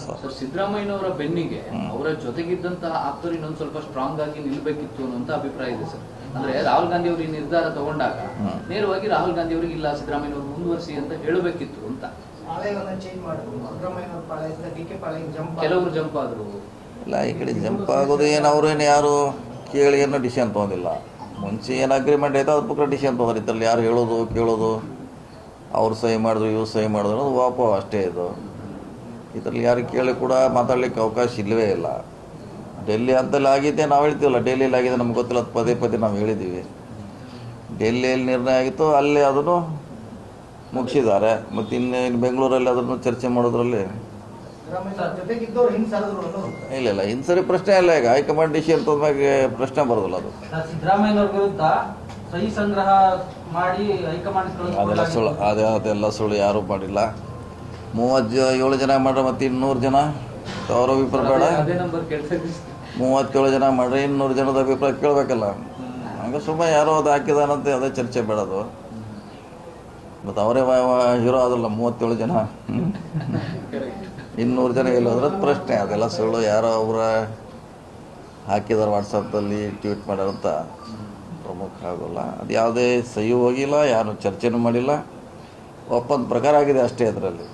Sir ಸಿದ್ದರಾಮಯ್ಯನವರ ಬೆನ್ನಿಗೆ ಅವರ ಜೊತೆಗಿದ್ದಂತಹ ಆಪ್ತರು ಇನ್ನೊಂದು ಸ್ವಲ್ಪ ಸ್ಟ್ರಾಂಗ್ ಆಗಿ ನಿಲ್ಬೇಕಿತ್ತು ಅನ್ನುವಂತ ಅಭಿಪ್ರಾಯ ಇದೆ ಸರ್. ಅಂದ್ರೆ ರಾಹುಲ್ ಗಾಂಧಿ ಅವರು ಈ ನಿರ್ಧಾರ ತಗೊಂಡಾಗ ನೇರವಾಗಿ ರಾಹುಲ್ ಗಾಂಧಿ ಅವರಿಗೆ ಇಲ್ಲ ಸಿದ್ದರಾಮಯ್ಯನವರು ಮುಂದುವರಿಸಿ ಅಂತ ಹೇಳಬೇಕಿತ್ತು ಅಂತ. ಕೆಲವರು ಜಂಪ್ ಆದ್ರು. ಇಲ್ಲ, ಈ ಕಡೆ ಜಂಪ್ ಆಗೋದು ಏನು ಅವ್ರೇನು ಯಾರು ಕೇಳಿ ಏನೋ ಡಿಸಿಷನ್ ತೊಗೊಂಡಿಲ್ಲ. ಮುಂಚೆ ಏನು ಅಗ್ರಿಮೆಂಟ್ ಆಯ್ತು ಅದ್ರ ಪ್ರಕಾರ ಡಿಸಿಷನ್ ತೊಗೊಂಡ್ರು. ಇದರಲ್ಲಿ ಯಾರು ಹೇಳೋದು ಕೇಳೋದು, ಅವ್ರು ಸಹಿ ಮಾಡಿದ್ರು ಇವ್ರು ಸಹಿ ಮಾಡಿದ್ರು ಅನ್ನೋದು ವಾಪ ಅಷ್ಟೇ. ಇದು ಇದರಲ್ಲಿ ಯಾರು ಕೇಳಿ ಕೂಡ ಮಾತಾಡಲಿಕ್ಕೆ ಅವಕಾಶ ಇಲ್ಲವೇ ಇಲ್ಲ. ಡೆಲ್ಲಿ ಅಂತಲ್ಲಿ ಆಗಿದೆ ನಾವು ಹೇಳ್ತೀವಲ್ಲ, ಡೆಲ್ಲಿಯಲ್ಲಿ ಆಗಿದೆ ನಮ್ಗೆ ಗೊತ್ತಿಲ್ಲ, ಅದು ಪದೇ ಪದೇ ನಾವು ಹೇಳಿದ್ದೀವಿ. ಡೆಲ್ಲಿಯಲ್ಲಿ ನಿರ್ಣಯ ಆಗಿತ್ತು, ಅಲ್ಲಿ ಅದನ್ನು ಮುಗಿಸಿದ್ದಾರೆ. ಮತ್ತು ಇನ್ನು ಬೆಂಗಳೂರಲ್ಲಿ ಅದನ್ನು ಚರ್ಚೆ ಮಾಡೋದ್ರಲ್ಲಿ ಇಲ್ಲ ಇನ್ಸರಿ ಪ್ರಶ್ನೆ ಇಲ್ಲ. ಈಗ ಹೈಕಮಾಂಡ್ ಡಿಸಿಷನ್ ತಂದಾಗ ಪ್ರಶ್ನೆ ಬರೋದಿಲ್ಲ. ಅದು ಸಿದ್ದರಾಮಯ್ಯನವ್ರ ವಿರುದ್ಧ ಸಹಿ ಸಂಗ್ರಹ ಮಾಡಿ ಹೈಕಮಾಂಡ್ ಅದೆಲ್ಲ ಸುಳ್ಳು, ಯಾರೂ ಮಾಡಿಲ್ಲ. 37 ಜನ ಮಾಡ್ರೆ ಮತ್ತೆ 200 ಜನ ಅವ್ರ ಅಭಿಪ್ರಾಯ ಬೇಡ. 37 ಜನ ಮಾಡ್ರೆ 200 ಜನದ ಅಭಿಪ್ರಾಯ ಕೇಳಬೇಕಲ್ಲ. ಹಂಗೆ ಸುಮ್ಮನೆ ಯಾರೋ ಅದು ಹಾಕಿದಾನಂತೆ ಅದೇ ಚರ್ಚೆ ಬೇಡದು. ಮತ್ತು ಅವರೇ ಹೀರೋ ಆದಲ್ಲ 37 ಜನ 200 ಜನ ಎಲ್ಲೋದ್ರೆ ಪ್ರಶ್ನೆ. ಅದೆಲ್ಲ ಸುಳ್ಳು, ಯಾರೋ ಅವರ ಹಾಕಿದಾರೆ ವಾಟ್ಸಪ್ಪಲ್ಲಿ ಟ್ವೀಟ್ ಮಾಡ್ಯಾರಂತ ಪ್ರಮುಖ ಆಗೋಲ್ಲ. ಅದು ಯಾವುದೇ ಸಹಿ ಹೋಗಿಲ್ಲ, ಯಾರು ಚರ್ಚೆನೂ ಮಾಡಿಲ್ಲ, ಒಪ್ಪಂದ ಪ್ರಕಾರ ಆಗಿದೆ ಅಷ್ಟೇ ಅದರಲ್ಲಿ.